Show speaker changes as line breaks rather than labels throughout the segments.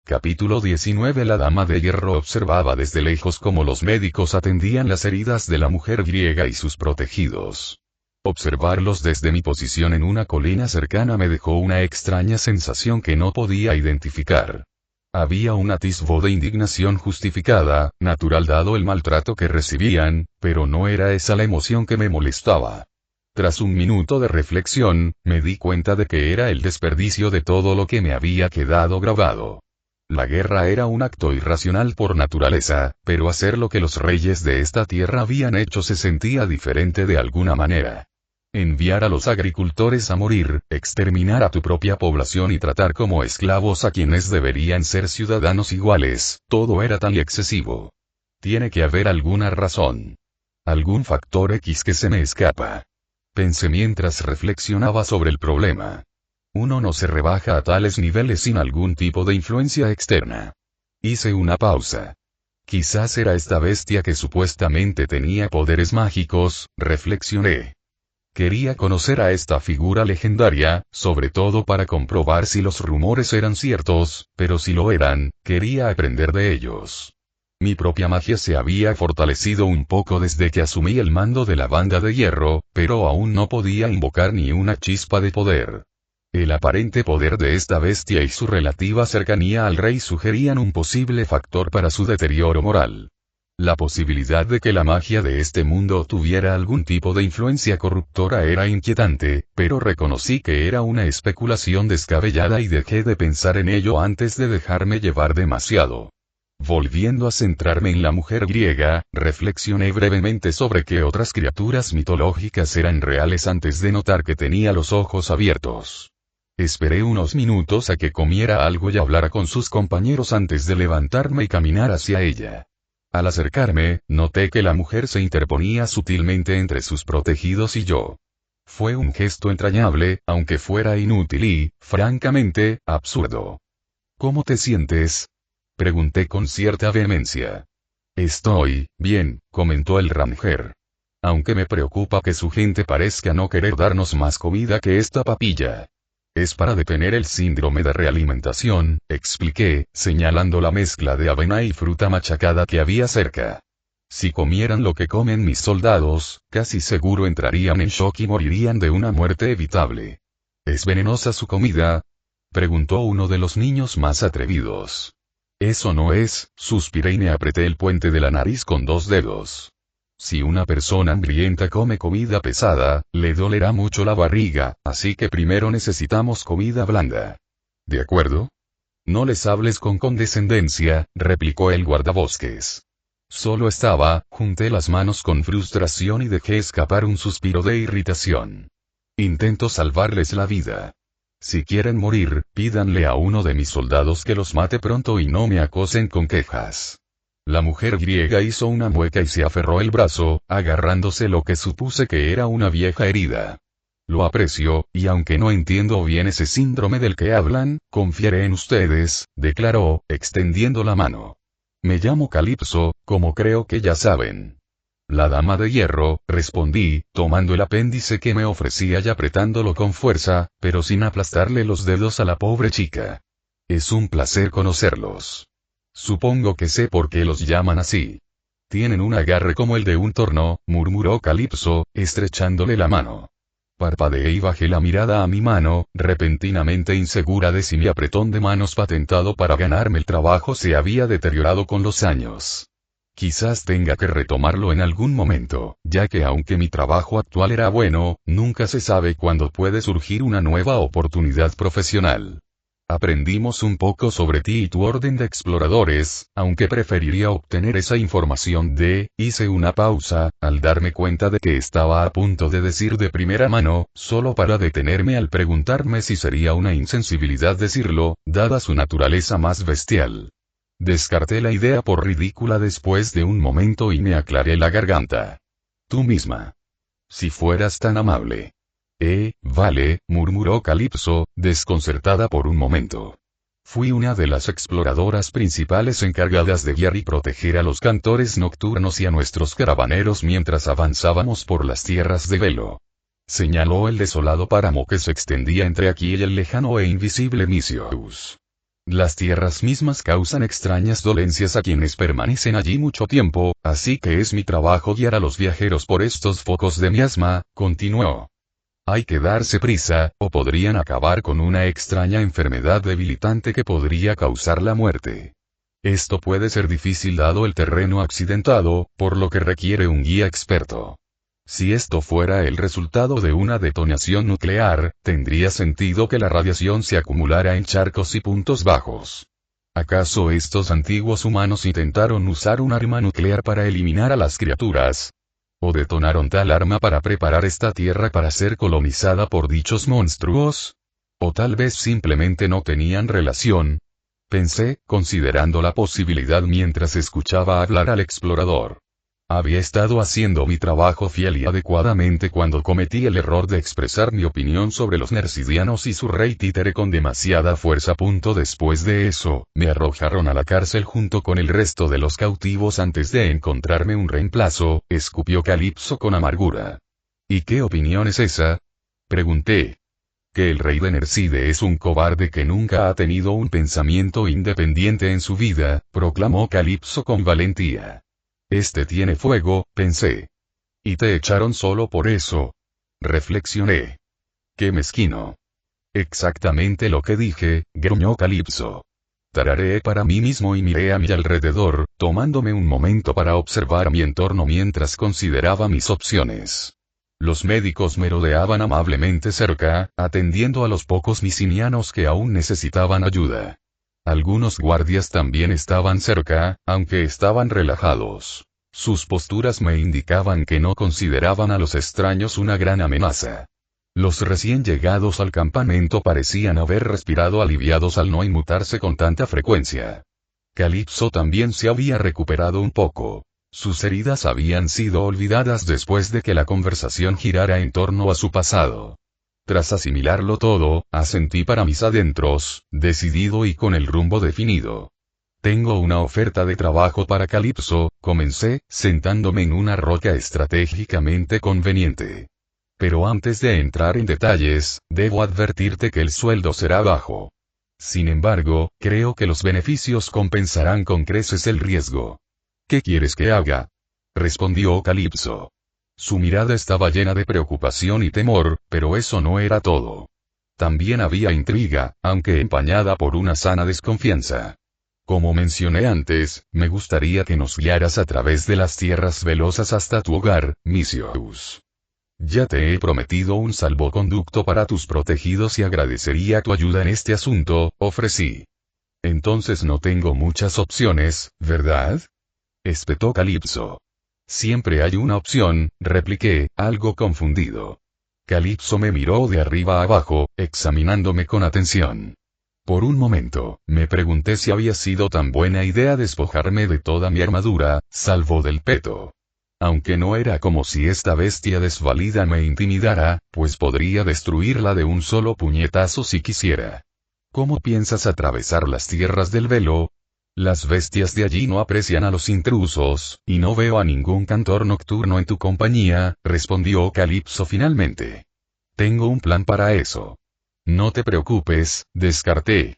Capítulo 19. La dama de hierro observaba desde lejos cómo los médicos atendían las heridas de la mujer griega y sus protegidos. Observarlos desde mi posición en una colina cercana me dejó una extraña sensación que no podía identificar. Había un atisbo de indignación justificada, natural dado el maltrato que recibían, pero no era esa la emoción que me molestaba. Tras un minuto de reflexión, me di cuenta de que era el desperdicio de todo lo que me había quedado grabado. La guerra era un acto irracional por naturaleza, pero hacer lo que los reyes de esta tierra habían hecho se sentía diferente de alguna manera. Enviar a los agricultores a morir, exterminar a tu propia población y tratar como esclavos a quienes deberían ser ciudadanos iguales, todo era tan excesivo. Tiene que haber alguna razón. Algún factor X que se me escapa. Pensé mientras reflexionaba sobre el problema. Uno no se rebaja a tales niveles sin algún tipo de influencia externa. Hice una pausa. Quizás era esta bestia que supuestamente tenía poderes mágicos, reflexioné. Quería conocer a esta figura legendaria, sobre todo para comprobar si los rumores eran ciertos, pero si lo eran, quería aprender de ellos. Mi propia magia se había fortalecido un poco desde que asumí el mando de la banda de hierro, pero aún no podía invocar ni una chispa de poder. El aparente poder de esta bestia y su relativa cercanía al rey sugerían un posible factor para su deterioro moral. La posibilidad de que la magia de este mundo tuviera algún tipo de influencia corruptora era inquietante, pero reconocí que era una especulación descabellada y dejé de pensar en ello antes de dejarme llevar demasiado. Volviendo a centrarme en la mujer griega, reflexioné brevemente sobre qué otras criaturas mitológicas eran reales antes de notar que tenía los ojos abiertos. Esperé unos minutos a que comiera algo y hablara con sus compañeros antes de levantarme y caminar hacia ella. Al acercarme, noté que la mujer se interponía sutilmente entre sus protegidos y yo. Fue un gesto entrañable, aunque fuera inútil y, francamente, absurdo. ¿Cómo te sientes?, pregunté con cierta vehemencia. Estoy bien, comentó el ranger. Aunque me preocupa que su gente parezca no querer darnos más comida que esta papilla. Es para detener el síndrome de realimentación, expliqué, señalando la mezcla de avena y fruta machacada que había cerca. Si comieran lo que comen mis soldados, casi seguro entrarían en shock y morirían de una muerte evitable. ¿Es venenosa su comida?, preguntó uno de los niños más atrevidos. Eso no es, suspiré y me apreté el puente de la nariz con 2 dedos. Si una persona hambrienta come comida pesada, le dolerá mucho la barriga, así que primero necesitamos comida blanda. ¿De acuerdo? No les hables con condescendencia, replicó el guardabosques. Solo junté las manos con frustración y dejé escapar un suspiro de irritación. Intento salvarles la vida. Si quieren morir, pídanle a uno de mis soldados que los mate pronto y no me acosen con quejas. La mujer griega hizo una mueca y se aferró el brazo, agarrándose lo que supuse que era una vieja herida. Lo aprecio, y aunque no entiendo bien ese síndrome del que hablan, confiaré en ustedes, declaró, extendiendo la mano. Me llamo Calipso, como creo que ya saben. La dama de hierro, respondí, tomando el apéndice que me ofrecía y apretándolo con fuerza, pero sin aplastarle los dedos a la pobre chica. Es un placer conocerlos. Supongo que sé por qué los llaman así. Tienen un agarre como el de un torno, murmuró Calipso, estrechándole la mano. Parpadeé y bajé la mirada a mi mano, repentinamente insegura de si mi apretón de manos patentado para ganarme el trabajo se había deteriorado con los años. Quizás tenga que retomarlo en algún momento, ya que aunque mi trabajo actual era bueno, nunca se sabe cuándo puede surgir una nueva oportunidad profesional. Aprendimos un poco sobre ti y tu orden de exploradores, aunque preferiría obtener esa información hice una pausa, al darme cuenta de que estaba a punto de decir de primera mano, solo para detenerme al preguntarme si sería una insensibilidad decirlo, dada su naturaleza más bestial. Descarté la idea por ridícula después de un momento y me aclaré la garganta. Tú misma. Si fueras tan amable. Vale, murmuró Calipso, desconcertada por un momento. Fui una de las exploradoras principales encargadas de guiar y proteger a los cantores nocturnos y a nuestros caravaneros mientras avanzábamos por las tierras de Velo. Señaló el desolado páramo que se extendía entre aquí y el lejano e invisible Misios. Las tierras mismas causan extrañas dolencias a quienes permanecen allí mucho tiempo, así que es mi trabajo guiar a los viajeros por estos focos de miasma, continuó. Hay que darse prisa, o podrían acabar con una extraña enfermedad debilitante que podría causar la muerte. Esto puede ser difícil dado el terreno accidentado, por lo que requiere un guía experto. Si esto fuera el resultado de una detonación nuclear, tendría sentido que la radiación se acumulara en charcos y puntos bajos. ¿Acaso estos antiguos humanos intentaron usar un arma nuclear para eliminar a las criaturas? ¿O detonaron tal arma para preparar esta tierra para ser colonizada por dichos monstruos? ¿O tal vez simplemente no tenían relación? Pensé, considerando la posibilidad mientras escuchaba hablar al explorador. Había estado haciendo mi trabajo fiel y adecuadamente cuando cometí el error de expresar mi opinión sobre los nercidianos y su rey títere con demasiada fuerza. Después de eso, me arrojaron a la cárcel junto con el resto de los cautivos antes de encontrarme un reemplazo, escupió Calipso con amargura. ¿Y qué opinión es esa? Pregunté. Que el rey de Nercide es un cobarde que nunca ha tenido un pensamiento independiente en su vida, proclamó Calipso con valentía. Este tiene fuego, pensé. Y te echaron solo por eso. Reflexioné. Qué mezquino. Exactamente lo que dije, gruñó Calipso. Tarareé para mí mismo y miré a mi alrededor, tomándome un momento para observar mi entorno mientras consideraba mis opciones. Los médicos me rodeaban amablemente cerca, atendiendo a los pocos misinianos que aún necesitaban ayuda. Algunos guardias también estaban cerca, aunque estaban relajados. Sus posturas me indicaban que no consideraban a los extraños una gran amenaza. Los recién llegados al campamento parecían haber respirado aliviados al no inmutarse con tanta frecuencia. Calipso también se había recuperado un poco. Sus heridas habían sido olvidadas después de que la conversación girara en torno a su pasado. Tras asimilarlo todo, asentí para mis adentros, decidido y con el rumbo definido. Tengo una oferta de trabajo para Calipso, comencé, sentándome en una roca estratégicamente conveniente. Pero antes de entrar en detalles, debo advertirte que el sueldo será bajo. Sin embargo, creo que los beneficios compensarán con creces el riesgo. ¿Qué quieres que haga? Respondió Calipso. Su mirada estaba llena de preocupación y temor, pero eso no era todo. También había intriga, aunque empañada por una sana desconfianza. Como mencioné antes, me gustaría que nos guiaras a través de las tierras velosas hasta tu hogar, Misius. Ya te he prometido un salvoconducto para tus protegidos y agradecería tu ayuda en este asunto, ofrecí. Entonces no tengo muchas opciones, ¿verdad? Espetó Calipso. Siempre hay una opción, repliqué, algo confundido. Calipso me miró de arriba a abajo, examinándome con atención. Por un momento, me pregunté si había sido tan buena idea despojarme de toda mi armadura, salvo del peto. Aunque no era como si esta bestia desvalida me intimidara, pues podría destruirla de un solo puñetazo si quisiera. ¿Cómo piensas atravesar las tierras del velo? Las bestias de allí no aprecian a los intrusos, y no veo a ningún cantor nocturno en tu compañía, respondió Calipso finalmente. Tengo un plan para eso. No te preocupes, descarté.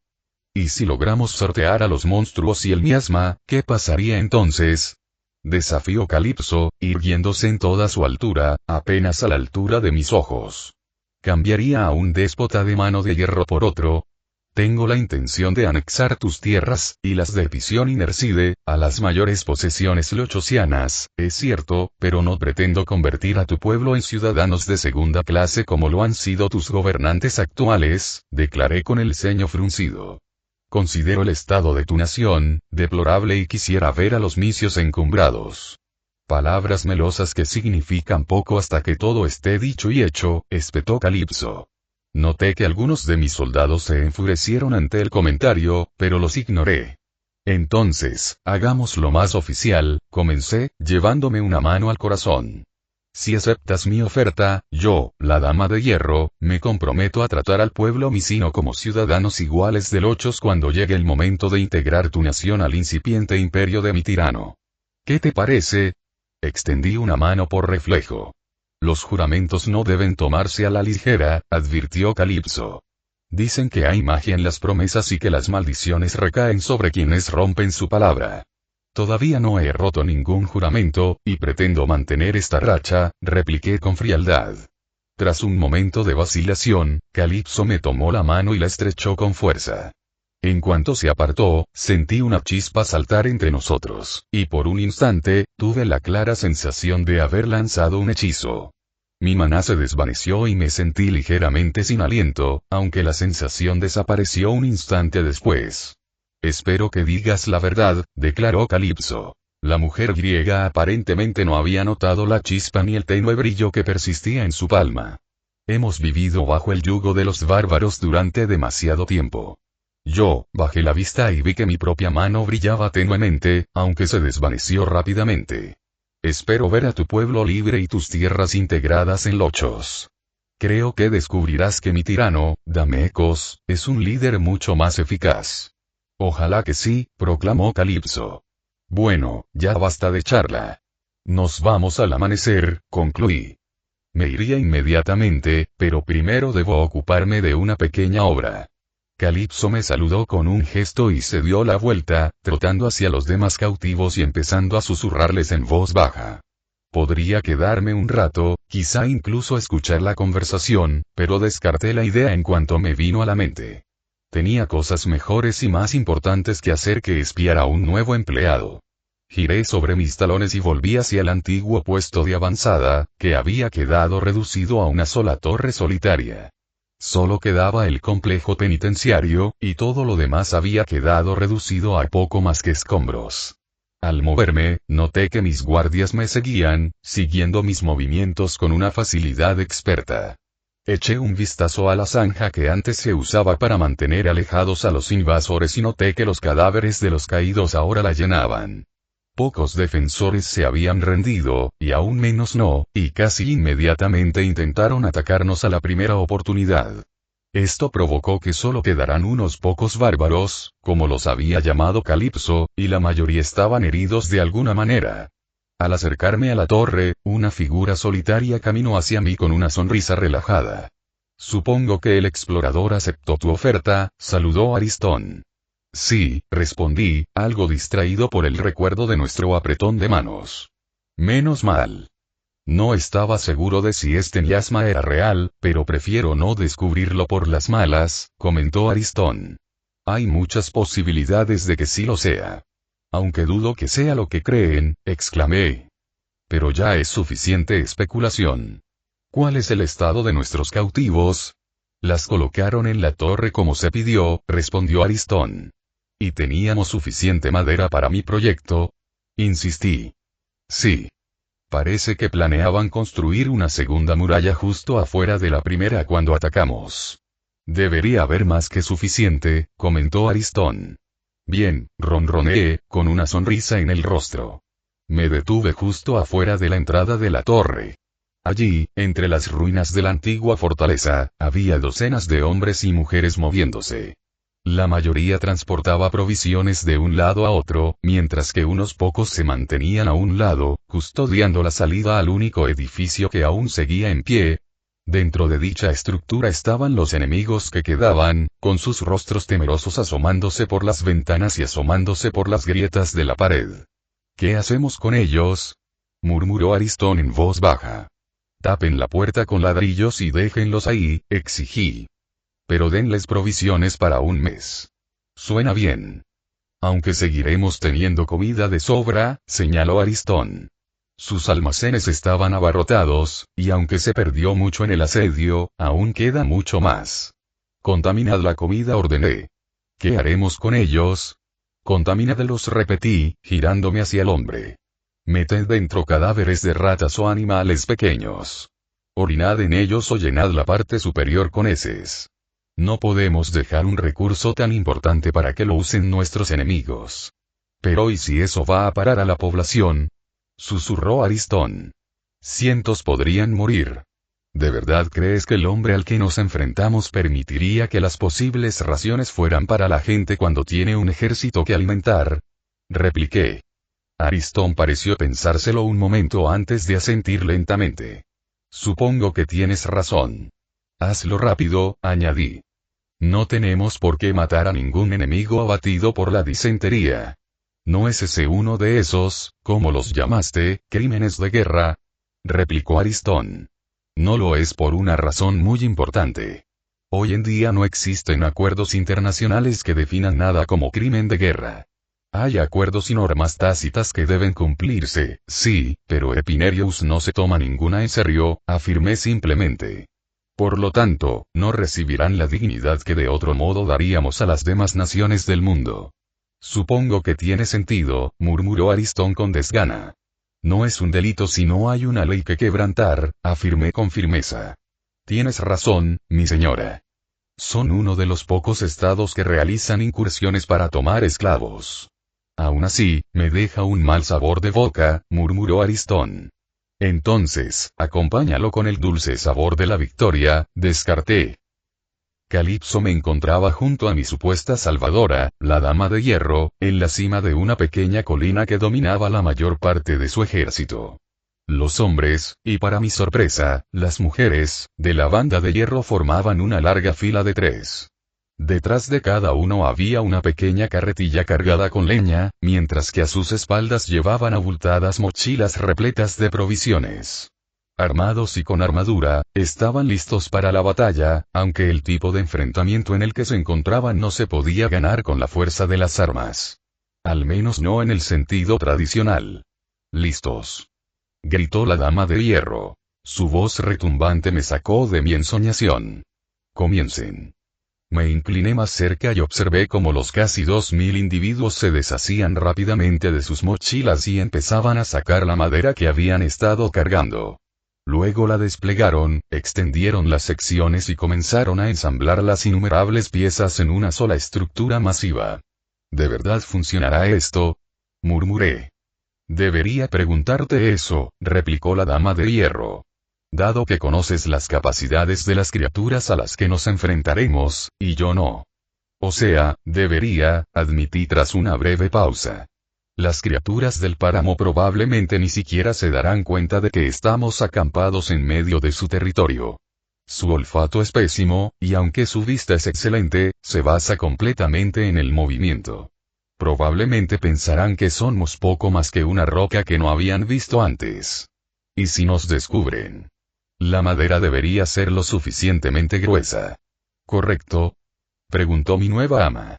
¿Y si logramos sortear a los monstruos y el miasma, qué pasaría entonces? Desafió Calipso, irguiéndose en toda su altura, apenas a la altura de mis ojos. ¿Cambiaría a un déspota de mano de hierro por otro? Tengo la intención de anexar tus tierras, y las de Pisión y Nercide, a las mayores posesiones lochosianas, es cierto, pero no pretendo convertir a tu pueblo en ciudadanos de segunda clase como lo han sido tus gobernantes actuales, declaré con el ceño fruncido. Considero el estado de tu nación, deplorable y quisiera ver a los misios encumbrados. Palabras melosas que significan poco hasta que todo esté dicho y hecho, espetó Calipso. Noté que algunos de mis soldados se enfurecieron ante el comentario, pero los ignoré. Entonces, hagámoslo más oficial, comencé, llevándome una mano al corazón. Si aceptas mi oferta, yo, la Dama de Hierro, me comprometo a tratar al pueblo misino como ciudadanos iguales de Lochos cuando llegue el momento de integrar tu nación al incipiente imperio de mi tirano. ¿Qué te parece? Extendí una mano por reflejo. Los juramentos no deben tomarse a la ligera, advirtió Calipso. Dicen que hay magia en las promesas y que las maldiciones recaen sobre quienes rompen su palabra. Todavía no he roto ningún juramento, y pretendo mantener esta racha, repliqué con frialdad. Tras un momento de vacilación, Calipso me tomó la mano y la estrechó con fuerza. En cuanto se apartó, sentí una chispa saltar entre nosotros, y por un instante, tuve la clara sensación de haber lanzado un hechizo. Mi maná se desvaneció y me sentí ligeramente sin aliento, aunque la sensación desapareció un instante después. Espero que digas la verdad, declaró Calipso. La mujer griega aparentemente no había notado la chispa ni el tenue brillo que persistía en su palma. Hemos vivido bajo el yugo de los bárbaros durante demasiado tiempo. Yo, bajé la vista y vi que mi propia mano brillaba tenuemente, aunque se desvaneció rápidamente. Espero ver a tu pueblo libre y tus tierras integradas en Lochos. Creo que descubrirás que mi tirano, Damecos, es un líder mucho más eficaz. Ojalá que sí, proclamó Calipso. Bueno, ya basta de charla. Nos vamos al amanecer, concluí. Me iría inmediatamente, pero primero debo ocuparme de una pequeña obra. Calipso me saludó con un gesto y se dio la vuelta, trotando hacia los demás cautivos y empezando a susurrarles en voz baja. Podría quedarme un rato, quizá incluso escuchar la conversación, pero descarté la idea en cuanto me vino a la mente. Tenía cosas mejores y más importantes que hacer que espiar a un nuevo empleado. Giré sobre mis talones y volví hacia el antiguo puesto de avanzada, que había quedado reducido a una sola torre solitaria. Solo quedaba el complejo penitenciario, y todo lo demás había quedado reducido a poco más que escombros. Al moverme, noté que mis guardias me seguían, siguiendo mis movimientos con una facilidad experta. Eché un vistazo a la zanja que antes se usaba para mantener alejados a los invasores y noté que los cadáveres de los caídos ahora la llenaban. Pocos defensores se habían rendido, y aún menos no, y casi inmediatamente intentaron atacarnos a la primera oportunidad. Esto provocó que solo quedaran unos pocos bárbaros, como los había llamado Calipso, y la mayoría estaban heridos de alguna manera. Al acercarme a la torre, una figura solitaria caminó hacia mí con una sonrisa relajada. Supongo que el explorador aceptó tu oferta, saludó Aristón. Sí, respondí, algo distraído por el recuerdo de nuestro apretón de manos. Menos mal. No estaba seguro de si este miasma era real, pero prefiero no descubrirlo por las malas, comentó Aristón. Hay muchas posibilidades de que sí lo sea. Aunque dudo que sea lo que creen, exclamé. Pero ya es suficiente especulación. ¿Cuál es el estado de nuestros cautivos? Las colocaron en la torre como se pidió, respondió Aristón. ¿Y teníamos suficiente madera para mi proyecto? Insistí. Sí. Parece que planeaban construir una segunda muralla justo afuera de la primera cuando atacamos. Debería haber más que suficiente, comentó Aristón. Bien, ronroneé, con una sonrisa en el rostro. Me detuve justo afuera de la entrada de la torre. Allí, entre las ruinas de la antigua fortaleza, había docenas de hombres y mujeres moviéndose. La mayoría transportaba provisiones de un lado a otro, mientras que unos pocos se mantenían a un lado, custodiando la salida al único edificio que aún seguía en pie. Dentro de dicha estructura estaban los enemigos que quedaban, con sus rostros temerosos asomándose por las ventanas y asomándose por las grietas de la pared. ¿Qué hacemos con ellos? Murmuró Aristón en voz baja. Tapen la puerta con ladrillos y déjenlos ahí, exigí. Pero denles provisiones para un mes. Suena bien. Aunque seguiremos teniendo comida de sobra, señaló Aristón. Sus almacenes estaban abarrotados, y aunque se perdió mucho en el asedio, aún queda mucho más. Contaminad la comida, ordené. ¿Qué haremos con ellos? Contaminadlos, repetí, girándome hacia el hombre. Meted dentro cadáveres de ratas o animales pequeños. Orinad en ellos o llenad la parte superior con heces. No podemos dejar un recurso tan importante para que lo usen nuestros enemigos. Pero ¿y si eso va a parar a la población? Susurró Aristón. Cientos podrían morir. ¿De verdad crees que el hombre al que nos enfrentamos permitiría que las posibles raciones fueran para la gente cuando tiene un ejército que alimentar? Repliqué. Aristón pareció pensárselo un momento antes de asentir lentamente. Supongo que tienes razón. Hazlo rápido, añadí. No tenemos por qué matar a ningún enemigo abatido por la disentería. ¿No es ese uno de esos, como los llamaste, crímenes de guerra? Replicó Aristón. No lo es por una razón muy importante. Hoy en día no existen acuerdos internacionales que definan nada como crimen de guerra. Hay acuerdos y normas tácitas que deben cumplirse, sí, pero Epinerius no se toma ninguna en serio, afirmé simplemente. Por lo tanto, no recibirán la dignidad que de otro modo daríamos a las demás naciones del mundo. Supongo que tiene sentido, murmuró Aristón con desgana. No es un delito si no hay una ley que quebrantar, afirmé con firmeza. Tienes razón, mi señora. Son uno de los pocos estados que realizan incursiones para tomar esclavos. Aún así, me deja un mal sabor de boca, murmuró Aristón. Entonces, acompáñalo con el dulce sabor de la victoria, descarté. Calipso me encontraba junto a mi supuesta salvadora, la Dama de Hierro, en la cima de una pequeña colina que dominaba la mayor parte de su ejército. Los hombres, y para mi sorpresa, las mujeres, de la banda de hierro formaban una larga fila de 3. Detrás de cada uno había una pequeña carretilla cargada con leña, mientras que a sus espaldas llevaban abultadas mochilas repletas de provisiones. Armados y con armadura, estaban listos para la batalla, aunque el tipo de enfrentamiento en el que se encontraban no se podía ganar con la fuerza de las armas. Al menos no en el sentido tradicional. «¡Listos!», gritó la Dama de Hierro. Su voz retumbante me sacó de mi ensoñación. «Comiencen». Me incliné más cerca y observé cómo los casi 2000 individuos se deshacían rápidamente de sus mochilas y empezaban a sacar la madera que habían estado cargando. Luego la desplegaron, extendieron las secciones y comenzaron a ensamblar las innumerables piezas en una sola estructura masiva. ¿De verdad funcionará esto?, murmuré. Debería preguntarte eso, replicó la Dama de Hierro. Dado que conoces las capacidades de las criaturas a las que nos enfrentaremos, y yo no. O sea, debería, admití tras una breve pausa. Las criaturas del páramo probablemente ni siquiera se darán cuenta de que estamos acampados en medio de su territorio. Su olfato es pésimo, y aunque su vista es excelente, se basa completamente en el movimiento. Probablemente pensarán que somos poco más que una roca que no habían visto antes. ¿Y si nos descubren? La madera debería ser lo suficientemente gruesa. ¿Correcto?, preguntó mi nueva ama.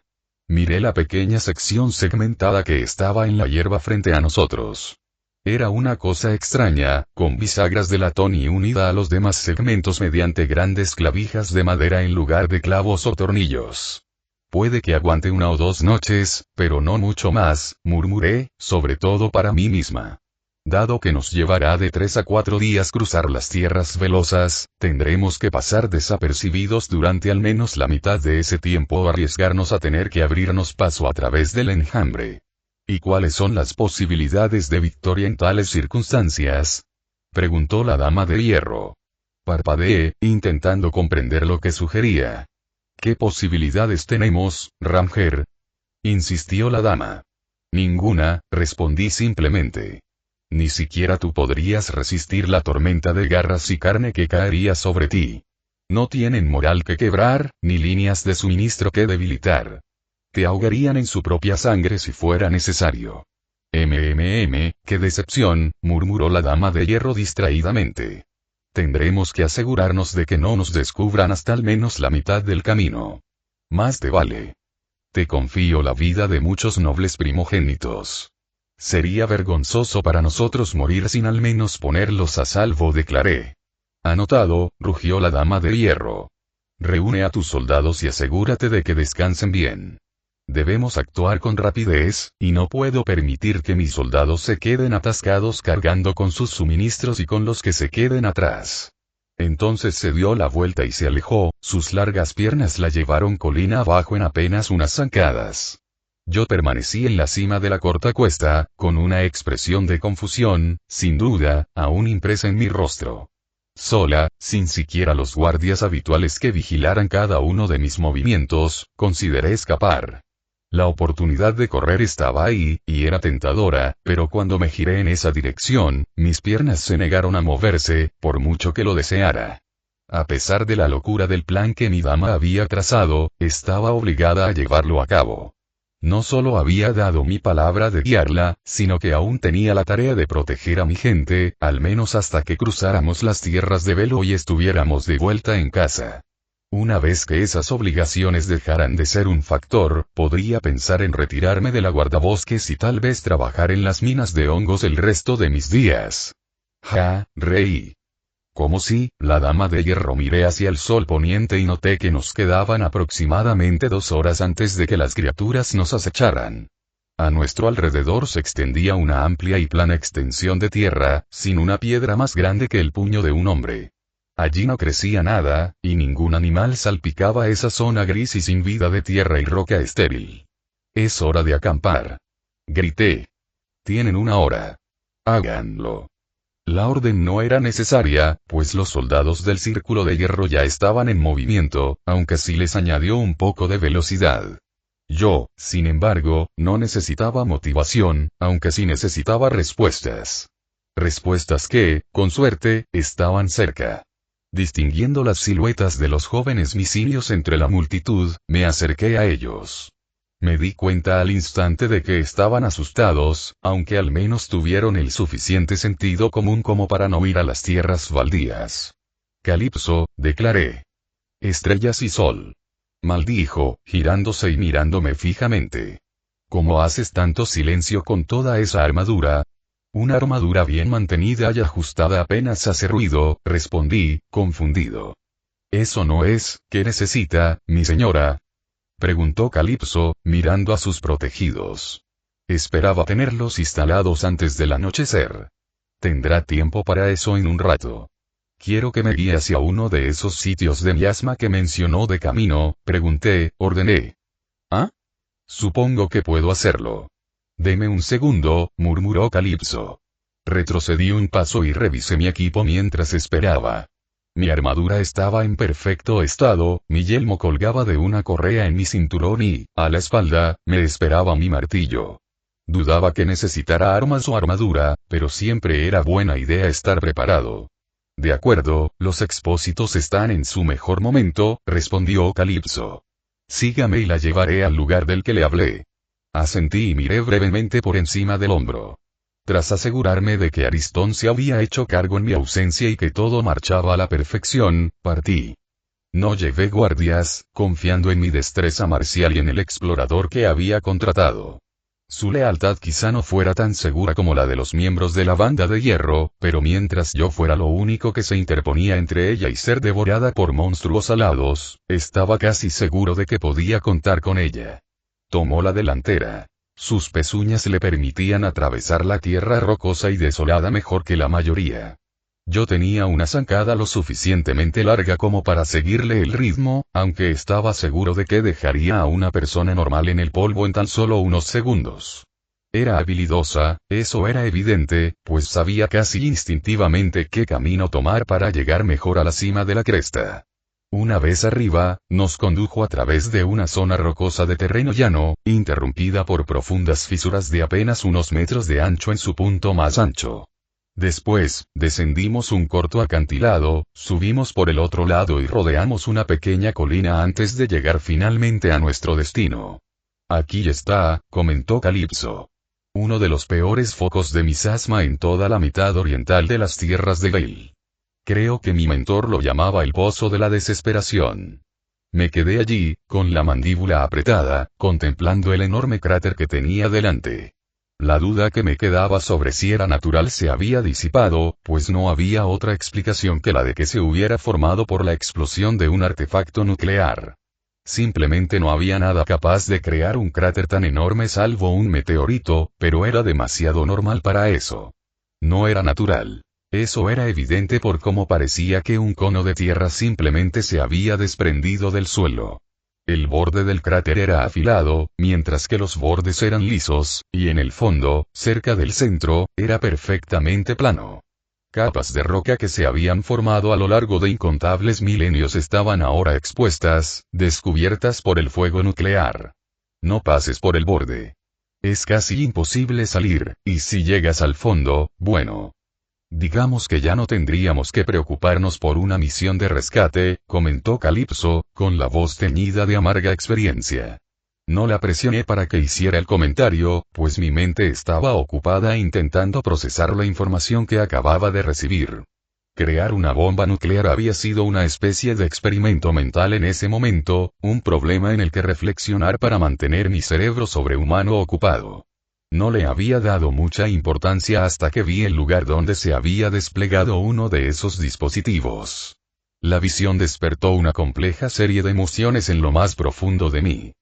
Miré la pequeña sección segmentada que estaba en la hierba frente a nosotros. Era una cosa extraña, con bisagras de latón y unida a los demás segmentos mediante grandes clavijas de madera en lugar de clavos o tornillos. Puede que aguante 1 o 2 noches, pero no mucho más, murmuré, sobre todo para mí misma. Dado que nos llevará de 3 a 4 días cruzar las tierras velosas, tendremos que pasar desapercibidos durante al menos la mitad de ese tiempo o arriesgarnos a tener que abrirnos paso a través del enjambre. ¿Y cuáles son las posibilidades de victoria en tales circunstancias?, preguntó la Dama de Hierro. Parpadeé, intentando comprender lo que sugería. ¿Qué posibilidades tenemos, Ranger?, insistió la dama. Ninguna, respondí simplemente. Ni siquiera tú podrías resistir la tormenta de garras y carne que caería sobre ti. No tienen moral que quebrar, ni líneas de suministro que debilitar. Te ahogarían en su propia sangre si fuera necesario. Qué decepción, murmuró la Dama de Hierro distraídamente. Tendremos que asegurarnos de que no nos descubran hasta al menos la mitad del camino. Más te vale. Te confío la vida de muchos nobles primogénitos. Sería vergonzoso para nosotros morir sin al menos ponerlos a salvo, declaré. Anotado, rugió la Dama de Hierro. Reúne a tus soldados y asegúrate de que descansen bien. Debemos actuar con rapidez, y no puedo permitir que mis soldados se queden atascados cargando con sus suministros y con los que se queden atrás. Entonces se dio la vuelta y se alejó, sus largas piernas la llevaron colina abajo en apenas unas zancadas. Yo permanecí en la cima de la corta cuesta, con una expresión de confusión, sin duda, aún impresa en mi rostro. Sola, sin siquiera los guardias habituales que vigilaran cada uno de mis movimientos, consideré escapar. La oportunidad de correr estaba ahí, y era tentadora, pero cuando me giré en esa dirección, mis piernas se negaron a moverse, por mucho que lo deseara. a pesar de la locura del plan que mi dama había trazado, estaba obligada a llevarlo a cabo. No solo había dado mi palabra de guiarla, sino que aún tenía la tarea de proteger a mi gente, al menos hasta que cruzáramos las tierras de Velo y estuviéramos de vuelta en casa. Una vez que esas obligaciones dejaran de ser un factor, podría pensar en retirarme de la guardabosques y tal vez trabajar en las minas de hongos el resto de mis días. Ja, reí. Como si, la dama de hierro, miré hacia el sol poniente y noté que nos quedaban aproximadamente 2 horas antes de que las criaturas nos acecharan. A nuestro alrededor se extendía una amplia y plana extensión de tierra, sin una piedra más grande que el puño de un hombre. Allí no crecía nada, y ningún animal salpicaba esa zona gris y sin vida de tierra y roca estéril. «Es hora de acampar», grité. «Tienen 1 hora. Háganlo». La orden no era necesaria, pues los soldados del Círculo de Hierro ya estaban en movimiento, aunque sí les añadió un poco de velocidad. Yo, sin embargo, no necesitaba motivación, aunque sí necesitaba respuestas. Respuestas que, con suerte, estaban cerca. Distinguiendo las siluetas de los jóvenes misirios entre la multitud, me acerqué a ellos. Me di cuenta al instante de que estaban asustados, aunque al menos tuvieron el suficiente sentido común como para no ir a las tierras baldías. «Calipso», declaré. «Estrellas y sol», maldijo, girándose y mirándome fijamente. «¿Cómo haces tanto silencio con toda esa armadura?» «Una armadura bien mantenida y ajustada apenas hace ruido», respondí, confundido. «Eso no es, ¿qué necesita, mi señora?», preguntó Calipso, mirando a sus protegidos. «Esperaba tenerlos instalados antes del anochecer. Tendrá tiempo para eso en un rato. Quiero que me guíe hacia uno de esos sitios de miasma que mencionó de camino», pregunté, ordené. «¿Ah? Supongo que puedo hacerlo». «Deme un segundo», murmuró Calipso. Retrocedí un paso y revisé mi equipo mientras esperaba. Mi armadura estaba en perfecto estado, mi yelmo colgaba de una correa en mi cinturón y, a la espalda, me esperaba mi martillo. Dudaba que necesitara armas o armadura, pero siempre era buena idea estar preparado. «De acuerdo, los expósitos están en su mejor momento», respondió Calipso. «Sígame y la llevaré al lugar del que le hablé». Asentí y miré brevemente por encima del hombro. Tras asegurarme de que Aristón se había hecho cargo en mi ausencia y que todo marchaba a la perfección, partí. No llevé guardias, confiando en mi destreza marcial y en el explorador que había contratado. Su lealtad quizá no fuera tan segura como la de los miembros de la banda de hierro, pero mientras yo fuera lo único que se interponía entre ella y ser devorada por monstruos alados, estaba casi seguro de que podía contar con ella. Tomó la delantera. Sus pezuñas le permitían atravesar la tierra rocosa y desolada mejor que la mayoría. Yo tenía una zancada lo suficientemente larga como para seguirle el ritmo, aunque estaba seguro de que dejaría a una persona normal en el polvo en tan solo unos segundos. Era habilidosa, eso era evidente, pues sabía casi instintivamente qué camino tomar para llegar mejor a la cima de la cresta. Una vez arriba, nos condujo a través de una zona rocosa de terreno llano, interrumpida por profundas fisuras de apenas unos metros de ancho en su punto más ancho. Después, descendimos un corto acantilado, subimos por el otro lado y rodeamos una pequeña colina antes de llegar finalmente a nuestro destino. «Aquí está», comentó Calipso. «Uno de los peores focos de misasma en toda la mitad oriental de las tierras de Gale. Creo que mi mentor lo llamaba el Pozo de la Desesperación». Me quedé allí, con la mandíbula apretada, contemplando el enorme cráter que tenía delante. La duda que me quedaba sobre si era natural se había disipado, pues no había otra explicación que la de que se hubiera formado por la explosión de un artefacto nuclear. Simplemente no había nada capaz de crear un cráter tan enorme salvo un meteorito, pero era demasiado normal para eso. No era natural. Eso era evidente por cómo parecía que un cono de tierra simplemente se había desprendido del suelo. El borde del cráter era afilado, mientras que los bordes eran lisos, y en el fondo, cerca del centro, era perfectamente plano. Capas de roca que se habían formado a lo largo de incontables milenios estaban ahora expuestas, descubiertas por el fuego nuclear. No pases por el borde. Es casi imposible salir, y si llegas al fondo, bueno. Digamos que ya no tendríamos que preocuparnos por una misión de rescate, comentó Calipso, con la voz teñida de amarga experiencia. No la presioné para que hiciera el comentario, pues mi mente estaba ocupada intentando procesar la información que acababa de recibir. Crear una bomba nuclear había sido una especie de experimento mental en ese momento, un problema en el que reflexionar para mantener mi cerebro sobrehumano ocupado. No le había dado mucha importancia hasta que vi el lugar donde se había desplegado uno de esos dispositivos. La visión despertó una compleja serie de emociones en lo más profundo de mí.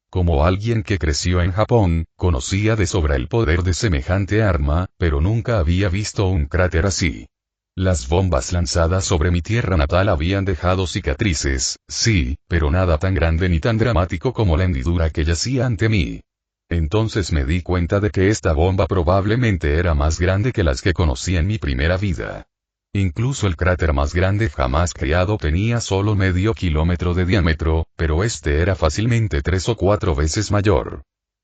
Como alguien que creció en Japón, conocía de sobra el poder de semejante arma, pero nunca había visto un cráter así. Las bombas lanzadas sobre mi tierra natal habían dejado cicatrices, sí, pero nada tan grande ni tan dramático como la hendidura que yacía ante mí. Entonces me di cuenta de que esta bomba probablemente era más grande que las que conocí en mi primera vida. Incluso el cráter más grande jamás creado tenía solo medio kilómetro de diámetro, pero este era fácilmente 3 o 4 veces mayor.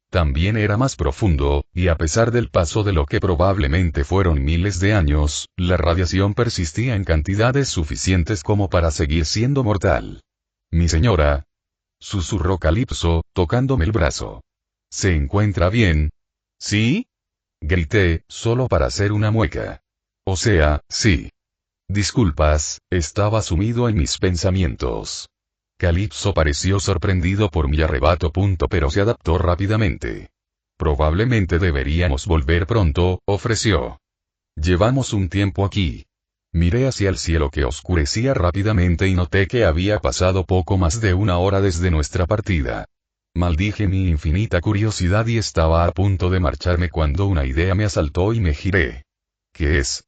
También era más profundo, y a pesar del paso de lo que probablemente fueron miles de años, la radiación persistía en cantidades suficientes como para seguir siendo mortal. Mi señora, susurró Calipso, tocándome el brazo. ¿Se encuentra bien? ¿Sí? Grité, solo para hacer una mueca. O sea, sí. Disculpas, estaba sumido en mis pensamientos. Calipso pareció sorprendido por mi arrebato. Pero se adaptó rápidamente. Probablemente deberíamos volver pronto, ofreció. Llevamos un tiempo aquí. Miré hacia el cielo que oscurecía rápidamente y noté que había pasado poco más de una hora desde nuestra partida. Maldije mi infinita curiosidad y estaba a punto de marcharme cuando una idea me asaltó y me giré. ¿Qué es?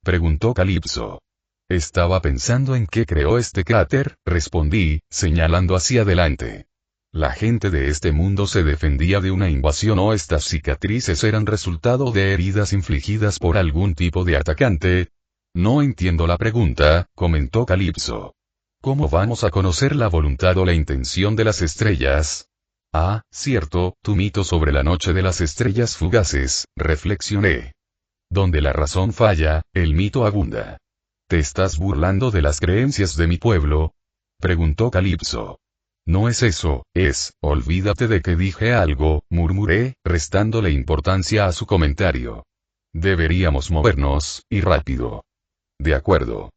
Preguntó Calipso. Estaba pensando en qué creó este cráter, respondí, señalando hacia adelante. La gente de este mundo se defendía de una invasión o estas cicatrices eran resultado de heridas infligidas por algún tipo de atacante. No entiendo la pregunta, comentó Calipso. ¿Cómo vamos a conocer la voluntad o la intención de las estrellas? Ah, cierto, tu mito sobre la noche de las estrellas fugaces, reflexioné. Donde la razón falla, el mito abunda. ¿Te estás burlando de las creencias de mi pueblo? Preguntó Calipso. No es eso, olvídate de que dije algo, murmuré, restándole importancia a su comentario. Deberíamos movernos, y rápido. De acuerdo.